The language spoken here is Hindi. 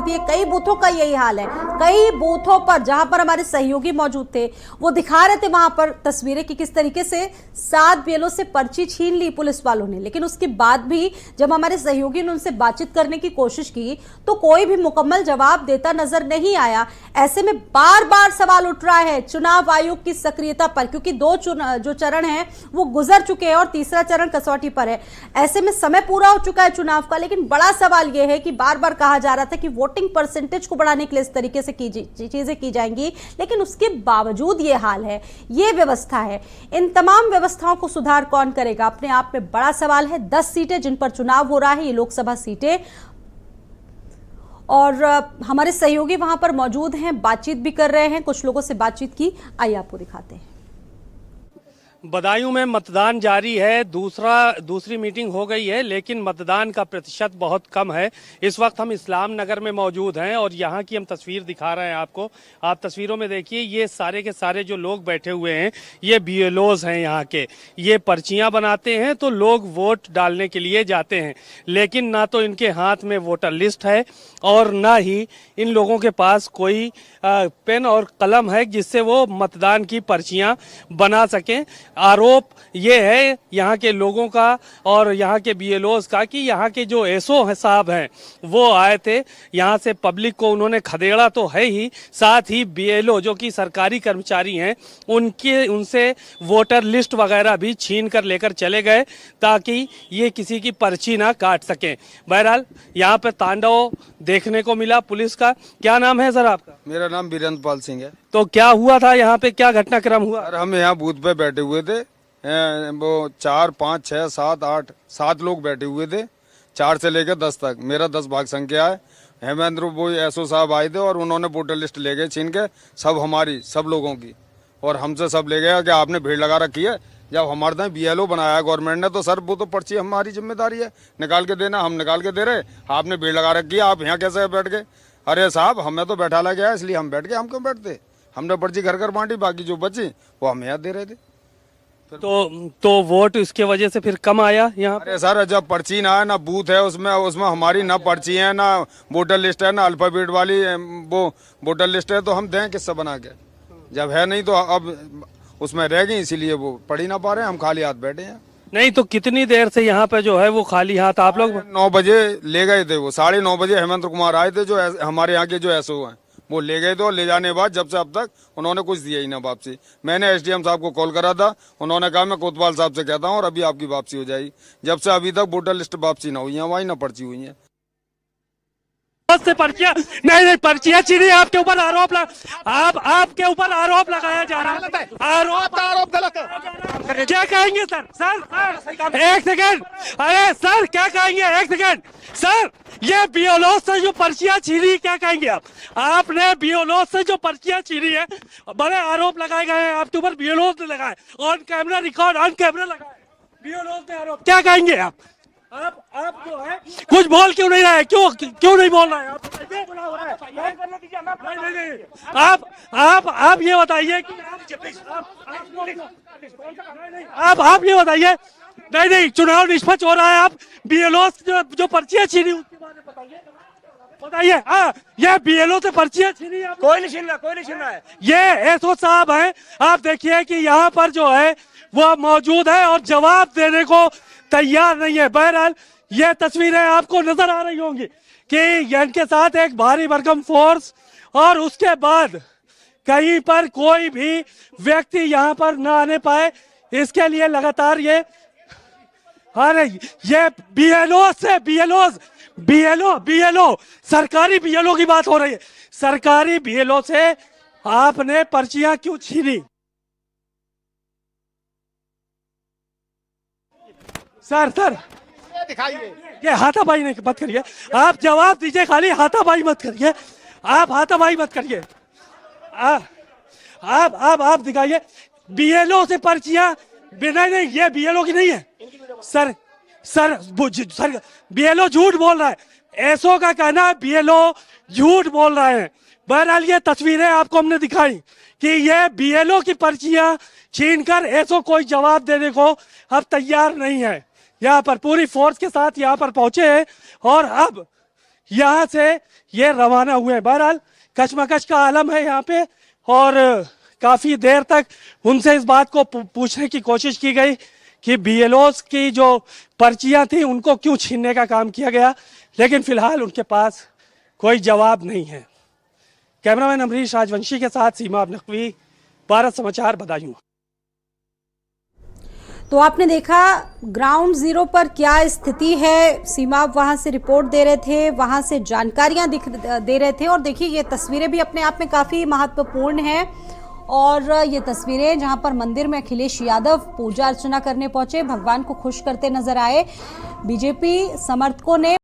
स्थिति है। कई बूथों का यही हाल है। कई बूथों पर जहां पर हमारे सहयोगी मौजूद थे वो दिखा रहे थे वहां पर तस्वीरें कि किस तरीके से 7 बीएलओ से पर्ची छीन ली पुलिस वालों ने, लेकिन उसके बाद भी जब हमारे सहयोगी ने उनसे बातचीत करने की कोशिश की तो कोई भी मुकम्मल जवाब देता नजर नहीं आया। ऐसे में बार बार सवाल उठ रहा है चुनाव आयोग की सक्रियता पर, क्योंकि दो जो चरण है वो गुजर चुके हैं और तीसरा चरण कसौटी पर है। ऐसे में समय पूरा हो चुका है चुनाव का, लेकिन बड़ा सवाल यह है कि बार बार कहा जा रहा था कि वोटिंग परसेंटेज को बढ़ाने के लिए इस तरीके से चीजें की जाएंगी, लेकिन उसके बावजूद ये हाल है, ये व्यवस्था है। इन तमाम व्यवस्थाओं को सुधार कौन करेगा, अपने आप में बड़ा सवाल है। 10 सीटें जिन पर चुनाव हो रहा है, ये लोकसभा सीटें, और हमारे सहयोगी वहां पर मौजूद हैं, बातचीत भी कर रहे हैं। कुछ लोगों से बातचीत की, आइए आपको दिखाते हैं। बदायूं में मतदान जारी है, दूसरी मीटिंग हो गई है, लेकिन मतदान का प्रतिशत बहुत कम है। इस वक्त हम इस्लाम नगर में मौजूद हैं और यहाँ की हम तस्वीर दिखा रहे हैं आपको। आप तस्वीरों में देखिए, ये सारे के सारे जो लोग बैठे हुए हैं ये बीएलओज हैं यहाँ के। ये पर्चियाँ बनाते हैं तो लोग वोट डालने के लिए जाते हैं, लेकिन ना तो इनके हाथ में वोटर लिस्ट है और ना ही इन लोगों के पास कोई पेन और कलम है जिससे वो मतदान की पर्चियाँ बना सकें। आरोप ये है यहाँ के लोगों का और यहाँ के बीएलओज का कि यहाँ के जो एसओ साहब हैं वो आए थे, यहाँ से पब्लिक को उन्होंने खदेड़ा तो है ही, साथ ही बीएलओ जो कि सरकारी कर्मचारी हैं उनसे वोटर लिस्ट वगैरह भी छीन कर लेकर चले गए ताकि ये किसी की पर्ची ना काट सकें। बहरहाल यहाँ पे तांडव देखने को मिला पुलिस का। क्या नाम है सर आपका? मेरा नाम वीरेंद्र पाल सिंह है। तो क्या हुआ था यहाँ पे, क्या घटनाक्रम हुआ? हम यहाँ बूथ पे बैठे हुए थे, वो 4, 5, 6, 7, 8, 7 लोग बैठे हुए थे, 4 से लेकर 10 तक। मेरा 10 भाग संख्या है। हेमेंद्र वो एसओ साहब आए थे और उन्होंने वोटर लिस्ट ले गए छीन के, सब लोगों की, और हमसे सब ले गया कि आपने भीड़ लगा रखी है। जब हमारे यहाँ बीएलओ बनाया गवर्नमेंट ने तो सर वो तो पर्ची हमारी जिम्मेदारी है निकाल के देना, हम निकाल के दे रहे। आपने भीड़ लगा रखी है, आप यहाँ कैसे बैठ गए? अरे साहब, हमें तो बैठा लगा गया इसलिए हम बैठ गए। हम क्यों बैठते? हमने पर्ची घर घर बांटी, बाकी जो बची वो हम यहाँ दे रहे थे। तो वोट इसके वजह से फिर कम आया यहाँ? अरे सर, जब पर्ची ना है, ना बूथ है उसमें हमारी ना पर्ची है, ना वोटर लिस्ट है, ना अल्फाबेट वाली वो वोटर लिस्ट है, तो हम दें किससे बना के? जब है नहीं तो अब उसमें रह गई, इसीलिए वो पढ़ ही ना पा रहे हैं, हम खाली हाथ बैठे हैं। नहीं तो कितनी देर से यहाँ पे जो है वो खाली हाथ आप लोग? 9 बजे ले गए थे वो, 9:30 बजे हेमंत कुमार आए थे जो हमारे यहाँ के जो एसओ हैं, वो ले गए थे। और ले जाने के बाद जब से अब तक उन्होंने कुछ दिया ही ना वापसी। मैंने एसडीएम साहब को कॉल करा था, उन्होंने कहा मैं कोतवाल साहब से कहता हूँ और अभी आपकी वापसी हो जाएगी। जब से अभी तक वोटर लिस्ट वापसी ना हुई है, वही ना पर्ची हुई है। से पर्चियां नहीं पर्चियां छीनी, आपके ऊपर आरोप आपके ऊपर आरोप लगाया जा रहा है। आरोप गलत है। क्या कहेंगे सर? सर एक सेकंड, अरे सर क्या कहेंगे? एक सेकंड सर, ये बीएलओ से जो पर्चियां छीनी, क्या कहेंगे आप? आपने बीएलओ से जो पर्चियां छीनी है, बड़े आरोप लगाए गए हैं आपके ऊपर, बीएलओ ने लगाए, on camera record, on camera लगाए बीएलओ ने आरोप। क्या कहेंगे आप जो है कुछ बोल क्यों नहीं रहा है? क्यों नहीं बोल रहा है? आप ये बताइए कि आप ये बताइए, नहीं चुनाव निष्पक्ष हो रहा है, आप बीएलओ जो पर्चियां छीनी उसके बारे में बताइए। ये बीएलओ से पर्चियां छीनी, कोई नहीं छीन रहा है। ये एसओ साहब हैं, आप देखिए कि यहाँ पर जो है वो मौजूद है और जवाब देने को तैयार नहीं है। बहरहाल ये तस्वीरें आपको नजर आ रही होंगी कि इनके साथ एक भारी भरकम फोर्स, और उसके बाद कहीं पर कोई भी व्यक्ति यहाँ पर न आने पाए, इसके लिए लगातार ये बीएलओ सरकारी बीएलओ की बात हो रही है। सरकारी बीएलओ से आपने पर्चियां क्यों छीनी? सर दिखाइए, ये हाथापाई नहीं मत करिए, आप जवाब दीजिए, खाली हाथापाई मत करिए, आप हाथापाई मत करिए। आप दिखाइए बीएलओ से पर्चियां। नहीं, ये बीएलओ की नहीं है सर बीएलओ झूठ बोल रहा है। एसओ का कहना है बीएलओ झूठ बोल रहे हैं। बहरहाल ये तस्वीरें आपको हमने दिखाई कि ये बीएलओ की पर्चियां छीनकर एसओ कोई जवाब देने को अब तैयार नहीं है। यहाँ पर पूरी फोर्स के साथ यहाँ पर पहुंचे हैं और अब यहाँ से ये रवाना हुए। बहरहाल कशमकश का आलम है यहाँ पे, और काफी देर तक उनसे इस बात को पूछने की कोशिश की गई कि बीएलओस की जो पर्चियां थी उनको क्यों छीनने का काम किया गया, लेकिन फिलहाल उनके पास कोई जवाब नहीं है। कैमरामैन अमरीश राजवंशी के साथ सीमा नकवी, भारत समाचार, बदायूं। तो आपने देखा ग्राउंड जीरो पर क्या स्थिति है। सीमा वहां से रिपोर्ट दे रहे थे, वहां से जानकारियां दे रहे थे, और देखिए ये तस्वीरें भी अपने आप में काफी महत्वपूर्ण हैं। और ये तस्वीरें जहां पर मंदिर में अखिलेश यादव पूजा अर्चना करने पहुंचे, भगवान को खुश करते नजर आए। बीजेपी समर्थकों ने